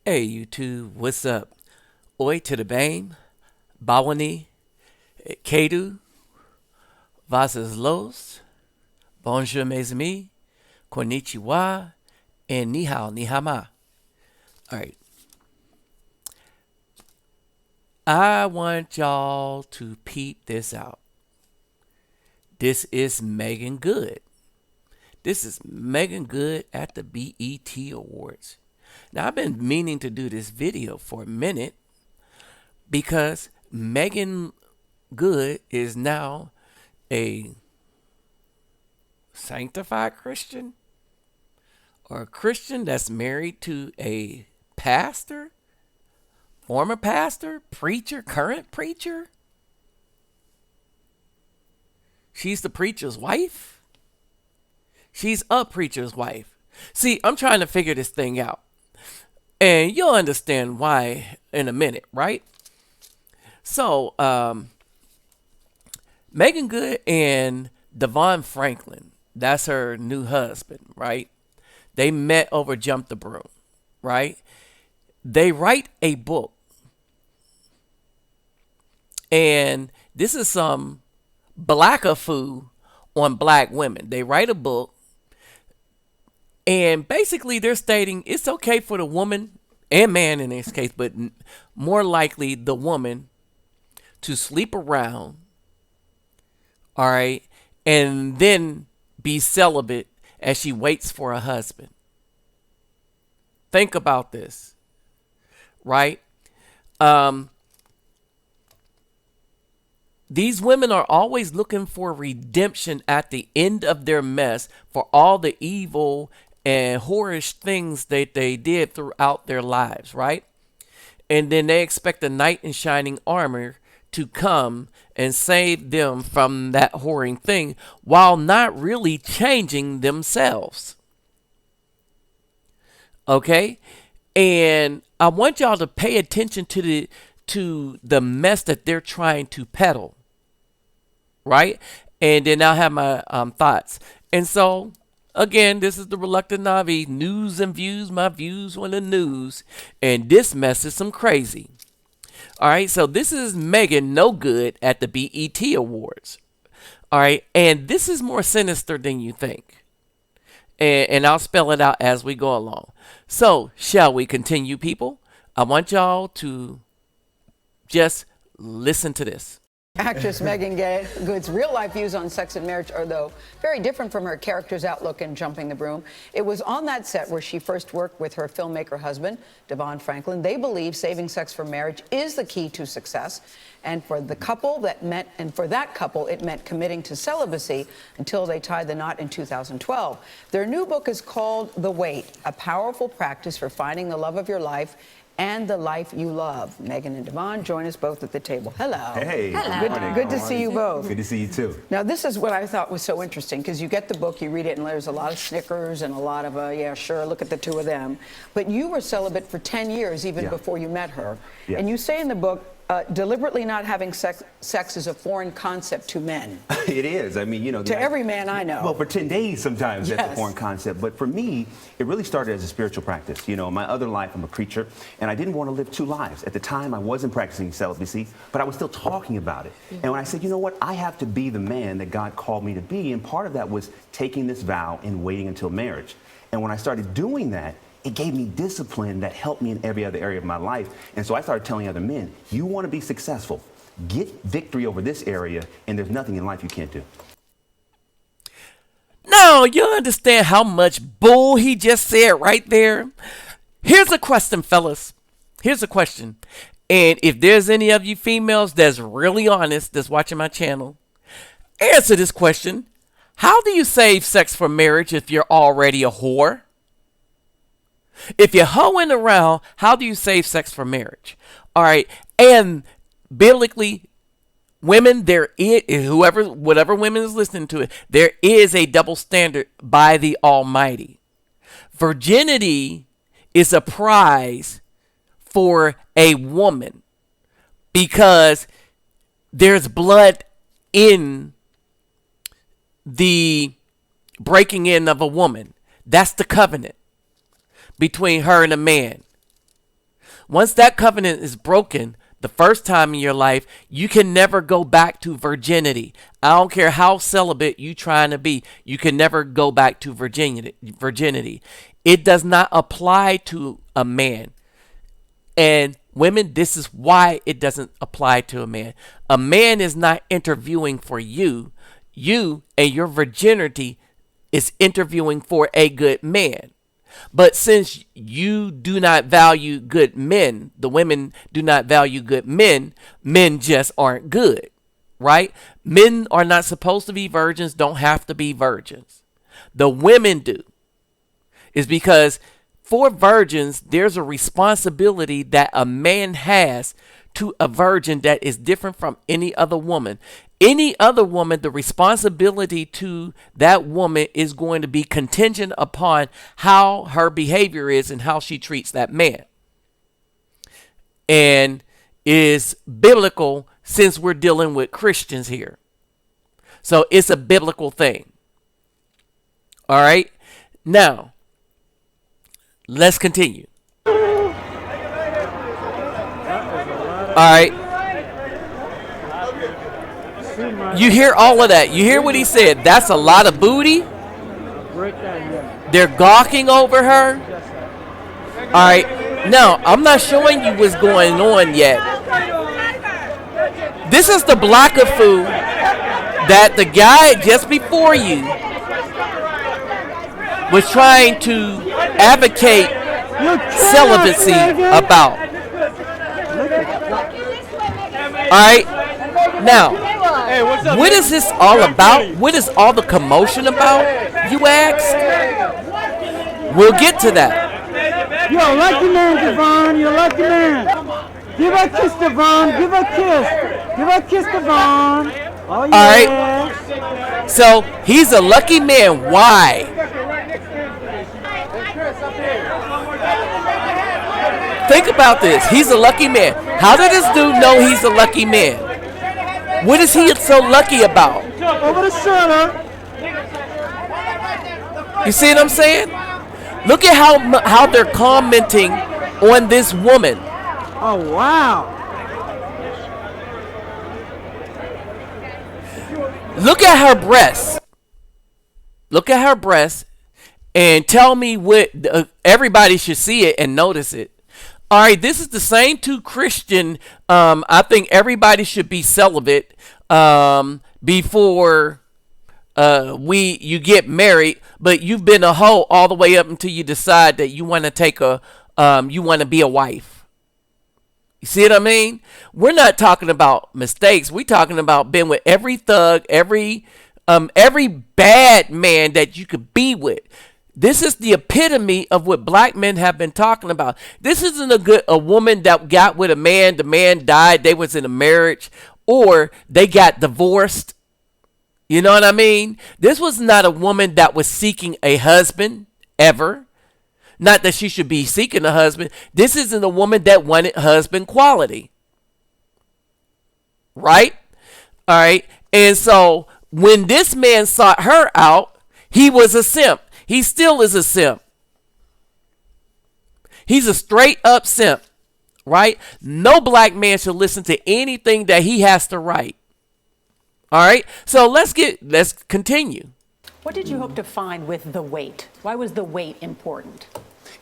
Hey YouTube, what's up? Oi to the Bame, Bawani, Kedu, Vasas Los, Bonjour mes amis, Konnichiwa, and Ni hao, ni hama. Alright, I want y'all to peep this out. This is Meagan Good. This is Meagan Good at the BET Awards. Now, I've been meaning to do this video for a minute because Meagan Good is now a sanctified Christian or a Christian that's married to a pastor, former pastor, preacher, current preacher. She's the preacher's wife. She's a preacher's wife. See, I'm trying to figure this thing out. And you'll understand why in a minute, right? So, Meagan Good and Devon Franklin, that's her new husband, right? They met over Jump the Broom, right? They write a book. And this is some blackafoo on black women. They write a book. And basically, they're stating it's okay for the woman and man in this case, but more likely the woman to sleep around, all right, and then be celibate as she waits for a husband. Think about this, right? These women are always looking for redemption at the end of their mess for all the evil and whorish things that they did throughout their lives, right? And then they expect a knight in shining armor to come and save them from that whoring thing while not really changing themselves. Okay? And I want y'all to pay attention to the mess that they're trying to peddle. Right? And then I'll have my thoughts. And so, again, this is the Reluctant Navi, news and views, my views on the news. And this mess is some crazy. All right, so this is Meagan No Good at the BET Awards. All right, and this is more sinister than you think. And I'll spell it out as we go along. So, shall we continue, people? I want y'all to just listen to this. Actress Meagan Good's real-life views on sex and marriage are, though, very different from her character's outlook in Jumping the Broom. It was on that set where she first worked with her filmmaker husband, Devon Franklin. They believe saving sex for marriage is the key to success. And for that couple, it meant committing to celibacy until they tied the knot in 2012. Their new book is called The Wait, a powerful practice for finding the love of your life and the life you love. Meagan and Devon join us both at the table. Hello. Hey. Hello. Good to see you both. Good to see you too. Now, this is what I thought was so interesting, because you get the book, you read it, and there's a lot of snickers and a lot of, yeah, sure, look at the two of them. But you were celibate for 10 years, even before you met her. Yeah. And you say in the book, deliberately not having sex is a foreign concept to men. It is. I mean, you know. To every man I know. Well, for 10 days sometimes that's a foreign concept. But for me, it really started as a spiritual practice. You know, in my other life, I'm a preacher, and I didn't want to live two lives. At the time, I wasn't practicing celibacy, but I was still talking about it. And when I said, you know what, I have to be the man that God called me to be, and part of that was taking this vow and waiting until marriage. And when I started doing that, it gave me discipline that helped me in every other area of my life. And so I started telling other men, you want to be successful, get victory over this area, and there's nothing in life you can't do. Now, you understand how much bull he just said right there? Here's a question, fellas. Here's a question. And if there's any of you females that's really honest that's watching my channel, answer this question. How do you save sex for marriage if you're already a whore? If you're hoeing around, how do you save sex for marriage? All right. And biblically, women, whatever women is listening to it, there is a double standard by the Almighty. Virginity is a prize for a woman because there's blood in the breaking in of a woman. That's the covenant between her and a man. Once that covenant is broken, the first time in your life, you can never go back to virginity. I don't care how celibate you trying to be. You can never go back to virginity. It does not apply to a man. And women, this is why it doesn't apply to a man. A man is not interviewing for you. You and your virginity is interviewing for a good man. But since you do not value good men, the women do not value good men, men just aren't good, right? Men are not supposed to be virgins, don't have to be virgins. The women do. Is because for virgins, there's a responsibility that a man has to a virgin that is different from any other woman. Any other woman, the responsibility to that woman is going to be contingent upon how her behavior is and how she treats that man. And is biblical since we're dealing with Christians here. So it's a biblical thing. All right. Now, let's continue. All right. You hear all of that. You hear what he said. That's a lot of booty. They're gawking over her. All right. Now, I'm not showing you what's going on yet. This is the block of food that the guy just before you was trying to advocate celibacy about. All right. Now, what is this all about? What is all the commotion about, you ask? We'll get to that. You're a lucky man, Devon. You're a lucky man. Give her a kiss, Devon. Give her a kiss. Give her a kiss, Devon. Oh, yeah. All right. So, he's a lucky man. Why? Think about this. He's a lucky man. How did this dude know he's a lucky man? What is he so lucky about? Over the shoulder. You see what I'm saying? Look at how they're commenting on this woman. Oh, wow. Look at her breasts. Look at her breasts and tell me what everybody should see it and notice it. All right, this is the same two Christian. I think everybody should be celibate before you get married. But you've been a hoe all the way up until you decide that you want to you want to be a wife. You see what I mean? We're not talking about mistakes. We're talking about being with every thug, every bad man that you could be with. This is the epitome of what black men have been talking about. This isn't a woman that got with a man, the man died, they was in a marriage, or they got divorced. You know what I mean? This was not a woman that was seeking a husband, ever. Not that she should be seeking a husband. This isn't a woman that wanted husband quality. Right? All right. And so when this man sought her out, he was a simp. He still is a simp. He's a straight up simp, right? No black man should listen to anything that he has to write. All right. So let's continue. What did you hope to find with the weight? Why was the weight important?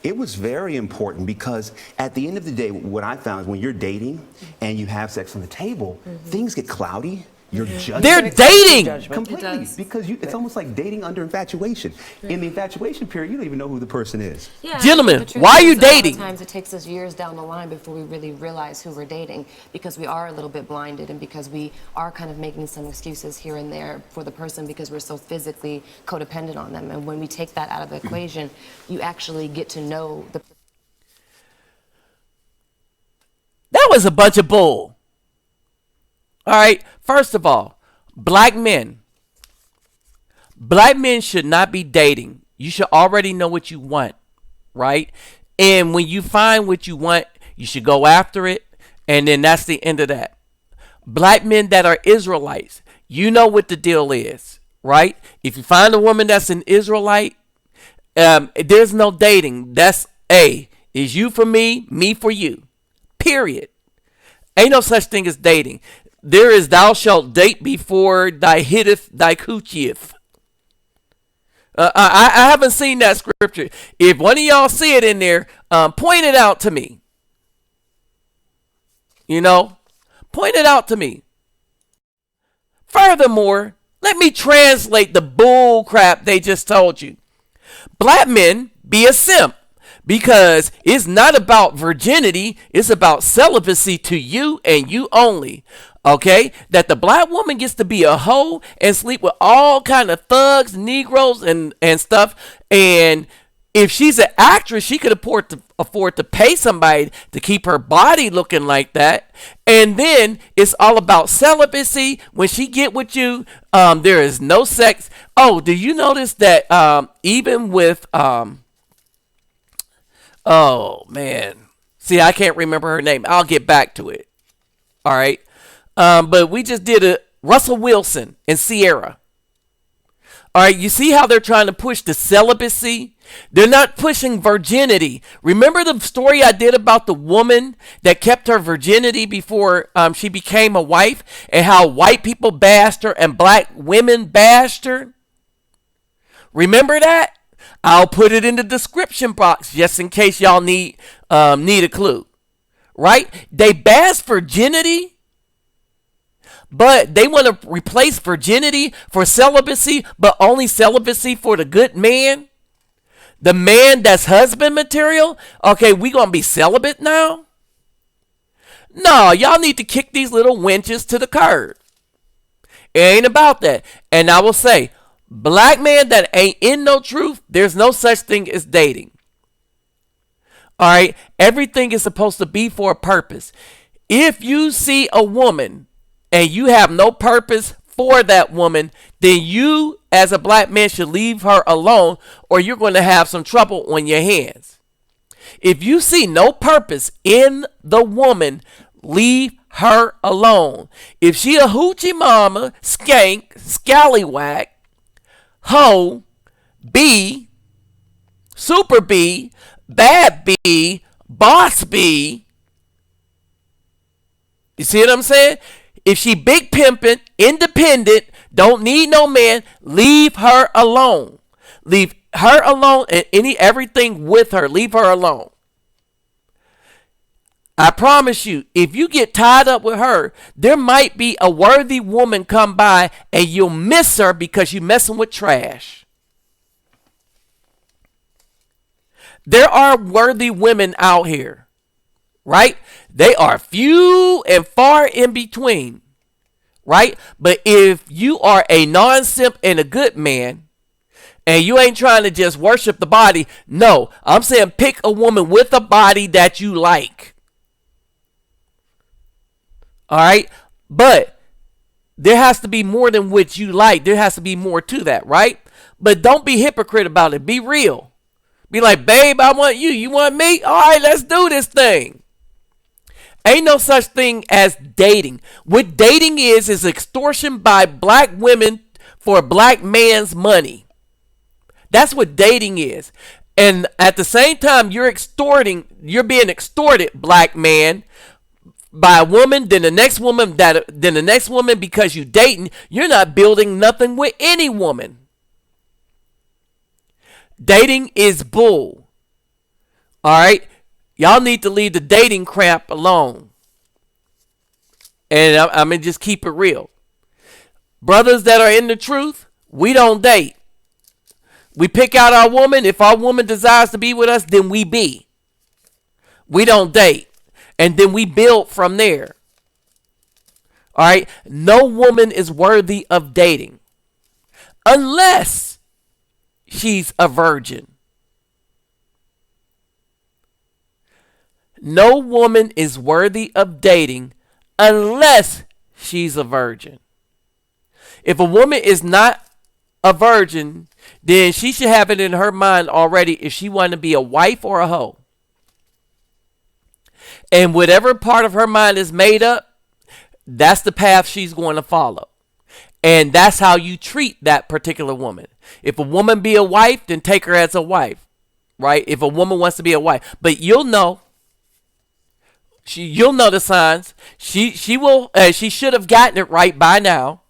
It was very important because at the end of the day, what I found is when you're dating and you have sex on the table, things get cloudy. You're judging. They're dating completely because it's almost like dating under infatuation. In the infatuation period, you don't even know who the person is. Yeah, gentlemen, why are you dating? Sometimes it takes us years down the line before we really realize who we're dating because we are a little bit blinded and because we are kind of making some excuses here and there for the person because we're so physically codependent on them. And when we take that out of the equation, you actually get to know the. That was a bunch of bull. All right. First of all, black men should not be dating. You should already know what you want, right? And when you find what you want, you should go after it. And then that's the end of that. Black men that are Israelites, you know what the deal is, right? If you find a woman that's an Israelite, there's no dating. That's is you for me, me for you. Period. Ain't no such thing as dating. There is thou shalt date before thy hitteth thy coochieth. I haven't seen that scripture. If one of y'all see it in there, point it out to me. Point it out to me. Furthermore, let me translate the bull crap they just told you. Black men, be a simp. Because it's not about virginity, it's about celibacy to you and you only. Okay? That the black woman gets to be a hoe and sleep with all kind of thugs, Negroes, and stuff. And if she's an actress, she could afford to pay somebody to keep her body looking like that. And then it's all about celibacy. When she get with you, there is no sex. Oh, do you notice that even with oh, man. See, I can't remember her name. I'll get back to it. All right. But we just did a Russell Wilson and Sierra. All right. You see how they're trying to push the celibacy? They're not pushing virginity. Remember the story I did about the woman that kept her virginity before she became a wife, and how white people bashed her and black women bashed her? Remember that? I'll put it in the description box just in case y'all need a clue. Right? They bash virginity, but they want to replace virginity for celibacy, but only celibacy for the good man. The man that's husband material. Okay, we gonna be celibate now? No, y'all need to kick these little wenches to the curb. It ain't about that. And I will say, black man that ain't in no truth, there's no such thing as dating. All right? Everything is supposed to be for a purpose. If you see a woman and you have no purpose for that woman, then you as a black man should leave her alone, or you're going to have some trouble on your hands. If you see no purpose in the woman, leave her alone. If she a hoochie mama, skank, scallywag, hoe, B, super B, bad B, boss B. You see what I'm saying? If she big pimpin', independent, don't need no man, leave her alone. Leave her alone and everything with her. Leave her alone. I promise you, if you get tied up with her, there might be a worthy woman come by and you'll miss her because you're messing with trash. There are worthy women out here, right? They are few and far in between, right? But if you are a non-simp and a good man, and you ain't trying to just worship the body, no, I'm saying pick a woman with a body that you like. All right? But there has to be more than what you like. There has to be more to that, right? But don't be hypocrite about it. Be real. Be like, babe, I want you. You want me? All right, let's do this thing. Ain't no such thing as dating. What dating is extortion by black women for a black man's money. That's what dating is. And at the same time, you're being extorted, black man, by a woman, then the next woman, because you dating, you're not building nothing with any woman. Dating is bull. All right? Y'all need to leave the dating crap alone. And I'm going to just keep it real. Brothers that are in the truth, we don't date. We pick out our woman. If our woman desires to be with us, then we be. We don't date. And then we build from there. All right? No woman is worthy of dating unless she's a virgin. No woman is worthy of dating unless she's a virgin. If a woman is not a virgin, then she should have it in her mind already if she want to be a wife or a hoe. And whatever part of her mind is made up, that's the path she's going to follow. And that's how you treat that particular woman. If a woman be a wife, then take her as a wife, right? If a woman wants to be a wife. But you'll know You'll know the signs. She will. She should have gotten it right by now,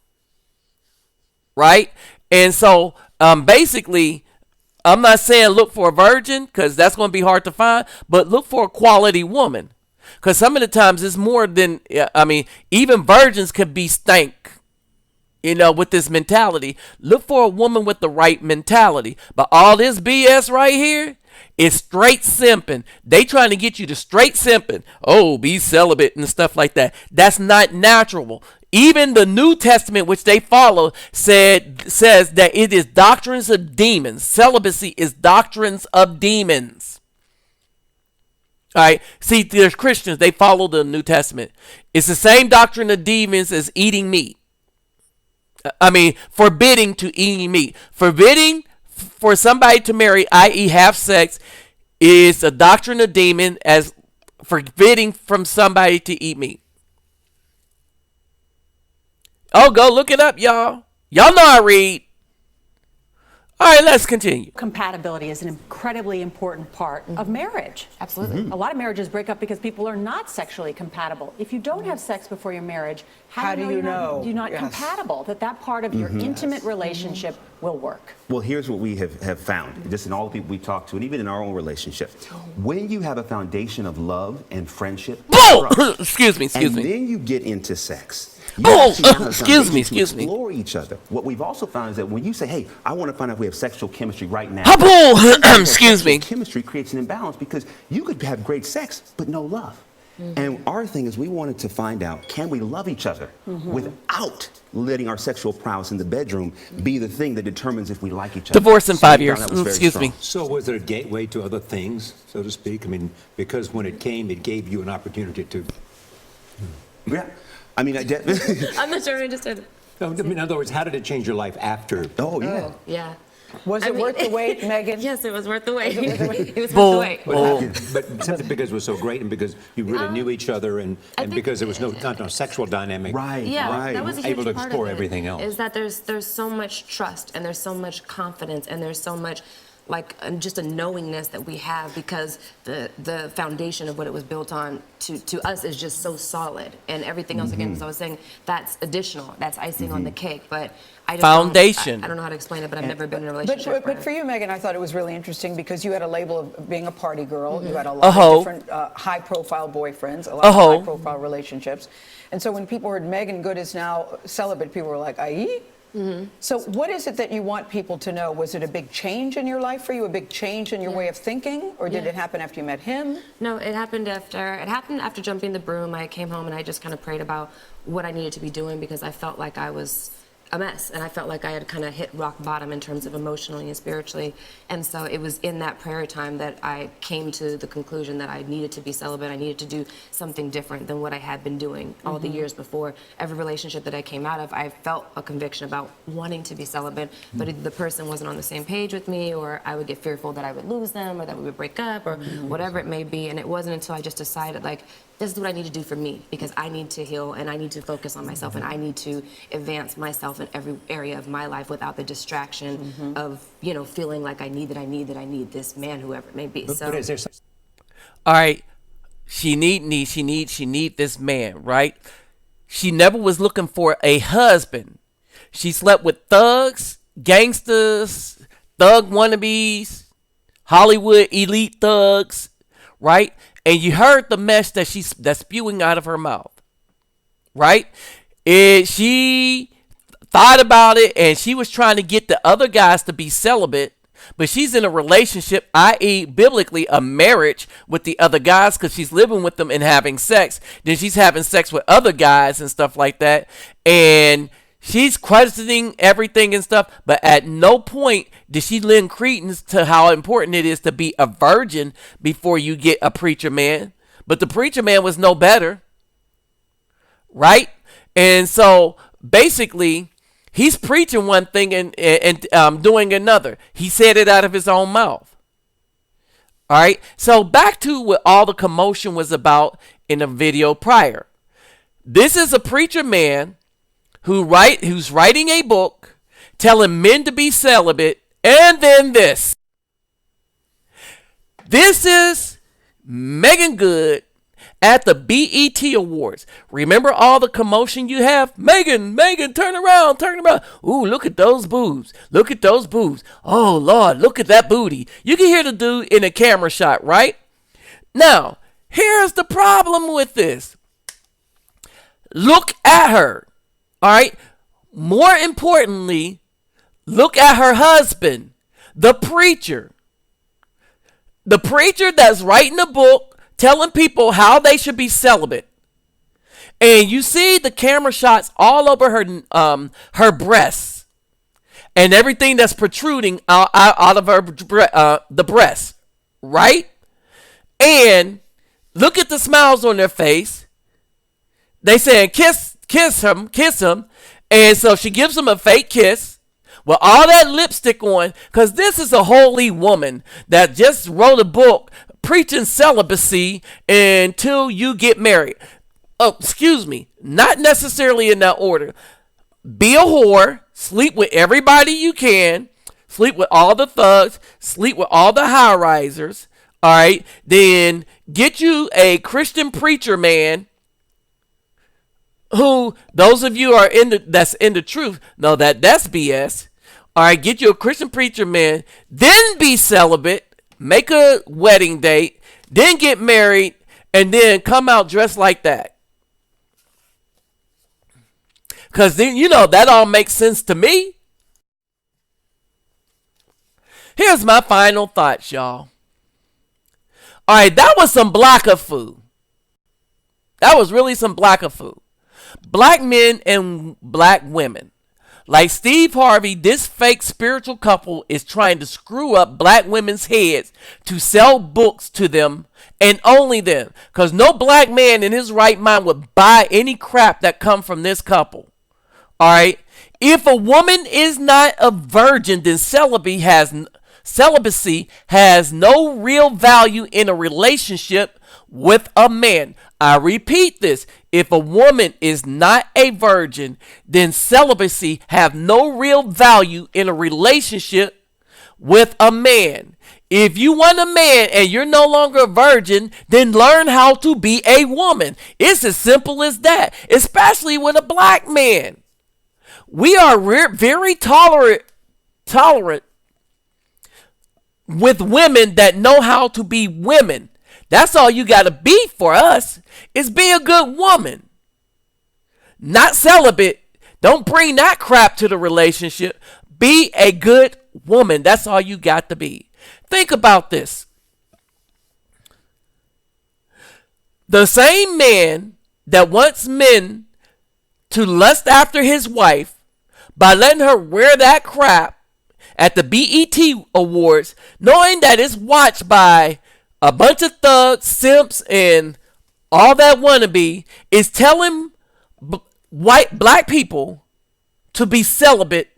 right? And so, basically, I'm not saying look for a virgin because that's going to be hard to find, but look for a quality woman, because some of the times it's more than. I mean, even virgins can be stank. With this mentality. Look for a woman with the right mentality. But all this BS right here is straight simping. They trying to get you to straight simping. Oh, be celibate and stuff like that. That's not natural. Even the New Testament, which they follow, says that it is doctrines of demons. Celibacy is doctrines of demons. All right. See, there's Christians. They follow the New Testament. It's the same doctrine of demons as eating meat. Forbidding to eat meat. Forbidding for somebody to marry, i.e. have sex, is a doctrine of demon as forbidding from somebody to eat meat. Oh, go look it up, y'all. Y'all know I read. All right, let's continue. Compatibility is an incredibly important part of marriage. Absolutely. A lot of marriages break up because people are not sexually compatible. If you don't have sex before your marriage, how do you know you're not compatible? That part of your intimate relationship will work. Well, here's what we have found, just in all the people we talk to, and even in our own relationship. When you have a foundation of love and friendship, excuse me. And then you get into sex. Excuse me. Explore each other. What we've also found is that when you say, hey, I want to find out if we have sexual chemistry right now. Excuse me. Chemistry creates an imbalance because you could have great sex, but no love. And our thing is we wanted to find out, can we love each other without letting our sexual prowess in the bedroom be the thing that determines if we like each other? Divorce in 5 years. Excuse me. So was there a gateway to other things, so to speak? Because when it came, it gave you an opportunity to... Yeah. I'm not sure I understood. No, in other words, how did it change your life after? Yeah. Was it worth the wait, Megan? Yes, it was worth the wait. It was worth the wait. But simply because it was so great and because you really knew each other and because there was no sexual dynamic. Right. Yeah, that was a huge able to part explore of it, everything else. Is that there's so much trust and there's so much confidence and there's so much just a knowingness that we have because the foundation of what it was built on to us is just so solid, and everything else again, as I was saying, that's additional, that's icing on the cake. But I don't know how to explain it, but I've never been in a relationship. But for you, Megan, I thought it was really interesting because you had a label of being a party girl. You had a lot of different high-profile boyfriends, a lot of high-profile relationships, and so when people heard Meagan Good is now celibate, people were like, "Aye." So what is it that you want people to know? Was it a big change in your life for you, a big change in your way of thinking, or did it happen after you met him? No, it happened after jumping the broom. I came home and I just kind of prayed about what I needed to be doing because I felt like I was a mess and I felt like I had kind of hit rock bottom in terms of emotionally and spiritually. And so it was in that prayer time that I came to the conclusion that I needed to be celibate. I needed to do something different than what I had been doing all the years before. Every relationship that I came out of, I felt a conviction about wanting to be celibate, but either the person wasn't on the same page with me, or I would get fearful that I would lose them, or that we would break up, or whatever it may be. And it wasn't until I just decided, like, this is what I need to do for me, because I need to heal and I need to focus on myself and I need to advance myself in every area of my life without the distraction of, feeling like I need this man, whoever it may be. But is there all right, she need this man, right? She never was looking for a husband. She slept with thugs, gangsters, thug wannabes, Hollywood elite thugs, right? And you heard the mess that's spewing out of her mouth, right? She thought about it, and she was trying to get the other guys to be celibate, but she's in a relationship, i.e. biblically a marriage with the other guys, because she's living with them and having sex. Then she's having sex with other guys and stuff like that, and she's questioning everything and stuff, but at no point did she lend credence to how important it is to be a virgin before you get a preacher man. But the preacher man was no better, right? And so basically, he's preaching one thing and doing another. He said it out of his own mouth. All right. So back to what all the commotion was about in the video prior. This is a preacher man who's writing a book telling men to be celibate, and then this is Meagan Good at the BET Awards. Remember all the commotion you have? Meagan, turn around, turn around. Ooh, look at those boobs. Look at those boobs. Oh, Lord, look at that booty. You can hear the dude in a camera shot, right? Now, here's the problem with this. Look at her, all right? More importantly, look at her husband, the preacher. The preacher that's writing a book telling people how they should be celibate. And you see the camera shots all over her breasts and everything that's protruding out of her the breasts, right? And look at the smiles on their face. They saying kiss him. And so she gives him a fake kiss with all that lipstick on, because this is a holy woman that just wrote a book preaching celibacy until you get married. Oh, excuse me, not necessarily in that order. Be a whore, sleep with everybody you can, sleep with all the thugs, sleep with all the high risers, all right? Then get you a Christian preacher man who, those of you are that's in the truth know that that's BS. All right, get you a Christian preacher man, then be celibate, make a wedding date, then get married, and then come out dressed like that. Because then, that all makes sense to me. Here's my final thoughts, y'all. All right, that was some blacker food. That was really some blacker food. Black men and black women. Like Steve Harvey, this fake spiritual couple is trying to screw up black women's heads to sell books to them and only them. Because no black man in his right mind would buy any crap that come from this couple. All right? If a woman is not a virgin, then celibacy has no real value in a relationship with a man. I repeat this. If a woman is not a virgin, then celibacy have no real value in a relationship with a man. If you want a man and you're no longer a virgin, then learn how to be a woman. It's as simple as that, especially with a black man. We are very tolerant with women that know how to be women. That's all you got to be for us, is be a good woman. Not celibate. Don't bring that crap to the relationship. Be a good woman. That's all you got to be. Think about this. The same man that wants men to lust after his wife by letting her wear that crap at the BET Awards, knowing that it's watched by a bunch of thugs, simps, and all that wannabe, is telling black people to be celibate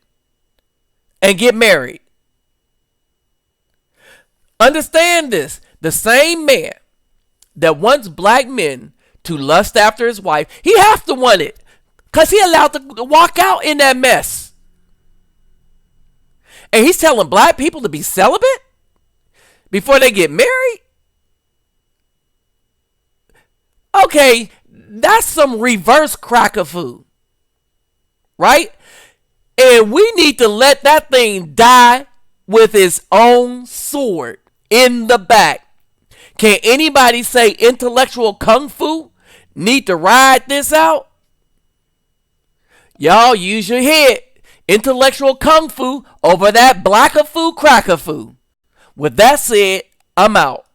and get married. Understand this. The same man that wants black men to lust after his wife, he has to want it because he allowed to walk out in that mess. And he's telling black people to be celibate before they get married? Okay, that's some reverse cracker food, right? And we need to let that thing die with its own sword in the back. Can anybody say intellectual kung fu need to ride this out? Y'all use your head. Intellectual kung fu over that blacker food, cracker food. With that said, I'm out.